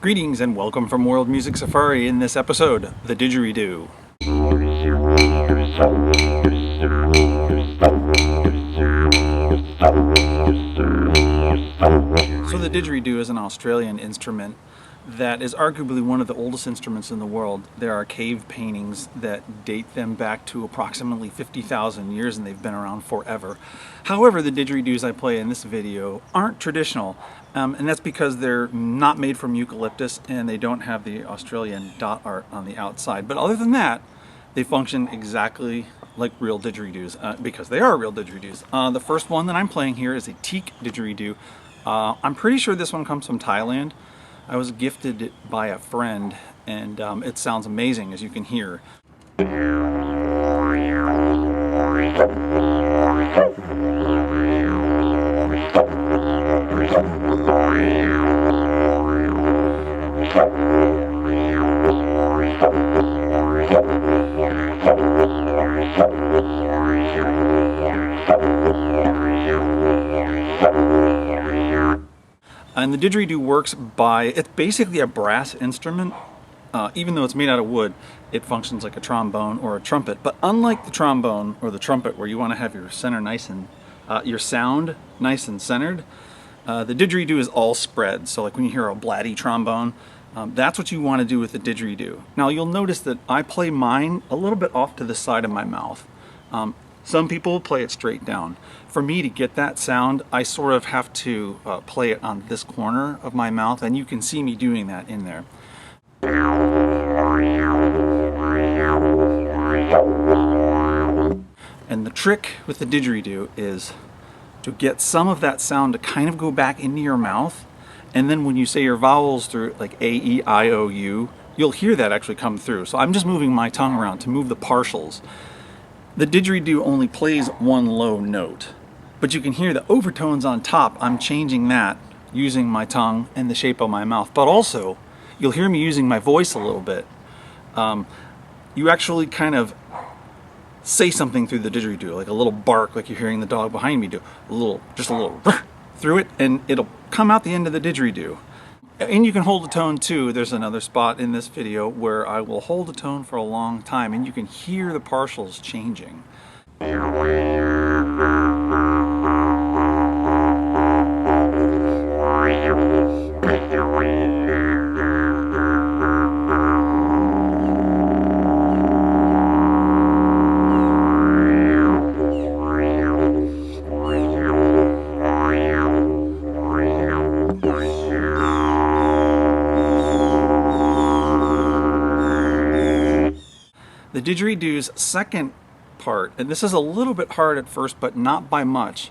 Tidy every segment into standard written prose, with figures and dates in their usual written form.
Greetings and welcome from World Music Safari. In this episode, the Didgeridoo. So the Didgeridoo is an Australian instrument that is arguably one of the oldest instruments in the world. There are cave paintings that date them back to approximately 50,000 years, and they've been around forever. However, the didgeridoos I play in this video aren't traditional, and that's because they're not made from eucalyptus and they don't have the Australian dot art on the outside. But other than that, they function exactly like real didgeridoos, because they are real didgeridoos. The first one that I'm playing here is a Teak Didgeridoo. I'm pretty sure this one comes from Thailand. I was gifted it by a friend, and it sounds amazing, as you can hear. And the didgeridoo works by, it's basically a brass instrument. Even though it's made out of wood, it functions like a trombone or a trumpet. But unlike the trombone or the trumpet, where you want to have your center nice and your sound nice and centered, the didgeridoo is all spread. So like when you hear a blatty trombone, that's what you want to do with the didgeridoo. Now you'll notice that I play mine a little bit off to the side of my mouth. Some people play it straight down. For me to get that sound, I sort of have to play it on this corner of my mouth, and you can see me doing that in there. And the trick with the didgeridoo is to get some of that sound to kind of go back into your mouth, and then when you say your vowels through, like A, E, I, O, U, you'll hear that actually come through. So I'm just moving my tongue around to move the partials. The didgeridoo only plays one low note, but you can hear the overtones on top. I'm changing that using my tongue and the shape of my mouth, but also you'll hear me using my voice a little bit. You actually kind of say something through the didgeridoo, like a little bark, like you're hearing the dog behind me do, just a little through it, and it'll come out the end of the didgeridoo. And you can hold a tone too. There's another spot in this video where I will hold a tone for a long time, and you can hear the partials changing. The didgeridoo's second part, and this is a little bit hard at first, but not by much,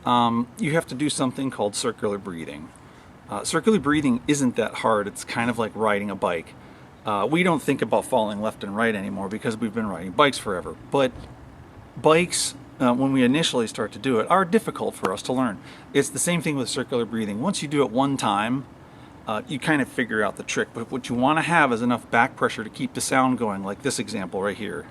you have to do something called circular breathing. Circular breathing isn't that hard. It's kind of like riding a bike. We don't think about falling left and right anymore because we've been riding bikes forever. But bikes, when we initially start to do it, are difficult for us to learn. It's the same thing with circular breathing. Once you do it one time, you kind of figure out the trick, but what you want to have is enough back pressure to keep the sound going, like this example right here.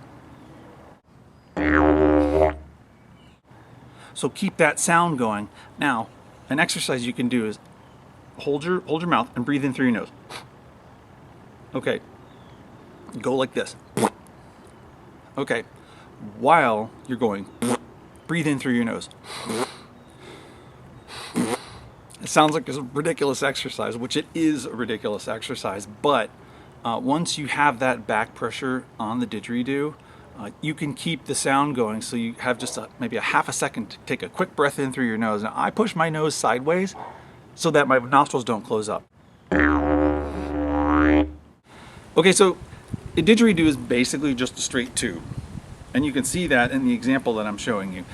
So keep that sound going. Now, an exercise you can do is hold your mouth and breathe in through your nose. Okay, go like this. Okay, while you're going, breathe in through your nose. It sounds like it's a ridiculous exercise, which it is a ridiculous exercise, but once you have that back pressure on the didgeridoo, you can keep the sound going, so you have just maybe a half a second to take a quick breath in through your nose. Now, I push my nose sideways so that my nostrils don't close up. Okay, so a didgeridoo is basically just a straight tube, and you can see that in the example that I'm showing you.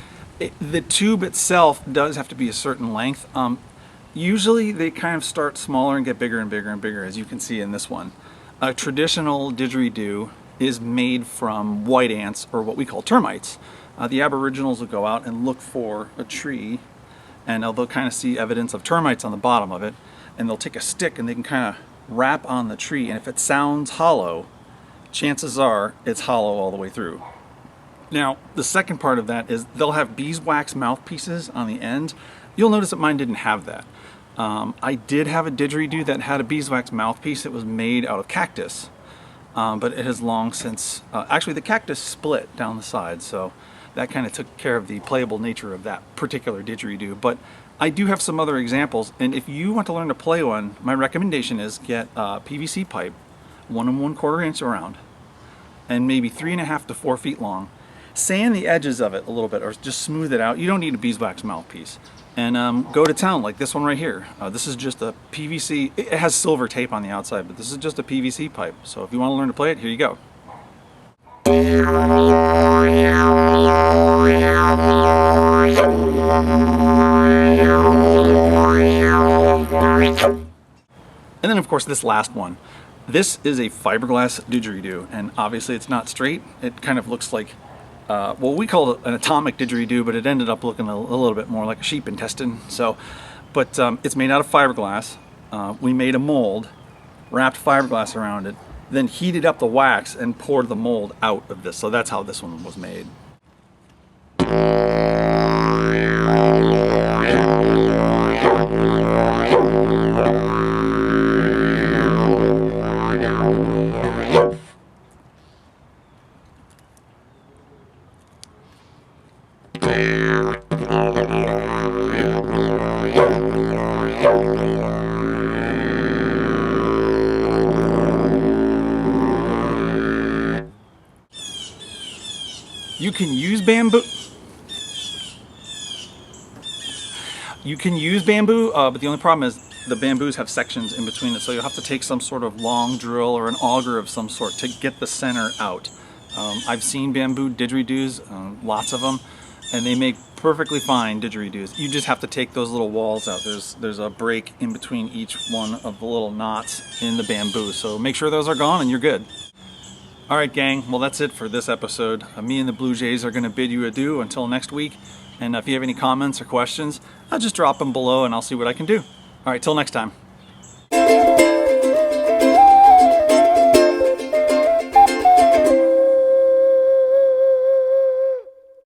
The tube itself does have to be a certain length. Usually they kind of start smaller and get bigger and bigger and bigger, as you can see in this one. A traditional didgeridoo is made from white ants, or what we call termites. The Aboriginals will go out and look for a tree, and they'll kind of see evidence of termites on the bottom of it, and they'll take a stick and they can kind of rap on the tree, and if it sounds hollow, chances are it's hollow all the way through. Now, the second part of that is they'll have beeswax mouthpieces on the end. You'll notice that mine didn't have that. I did have a didgeridoo that had a beeswax mouthpiece that was made out of cactus, but it has long since, actually the cactus split down the side, so that kind of took care of the playable nature of that particular didgeridoo. But I do have some other examples, and if you want to learn to play one, my recommendation is get a PVC pipe, 1 1/4 inch around, and maybe 3.5 to 4 feet long. Sand the edges of it a little bit, or just smooth it out. You don't need a beeswax mouthpiece. And go to town, like this one right here. This is just a PVC, it has silver tape on the outside, but this is just a PVC pipe. So if you want to learn to play it, here you go. And then of course this last one. This is a fiberglass didgeridoo, and obviously it's not straight. It kind of looks like, well, we called it an atomic didgeridoo, but it ended up looking a little bit more like a sheep intestine. So, but it's made out of fiberglass. We made a mold, wrapped fiberglass around it, then heated up the wax and poured the mold out of this. So that's how this one was made. You can use bamboo. But the only problem is the bamboos have sections in between it, so you'll have to take some sort of long drill or an auger of some sort to get the center out. I've seen bamboo didgeridoos, lots of them, and they make perfectly fine didgeridoos. You just have to take those little walls out. There's a break in between each one of the little knots in the bamboo, so make sure those are gone and you're good. Alright gang, well that's it for this episode. Me and the Blue Jays are going to bid you adieu until next week. And if you have any comments or questions, just drop them below and I'll see what I can do. Alright, till next time.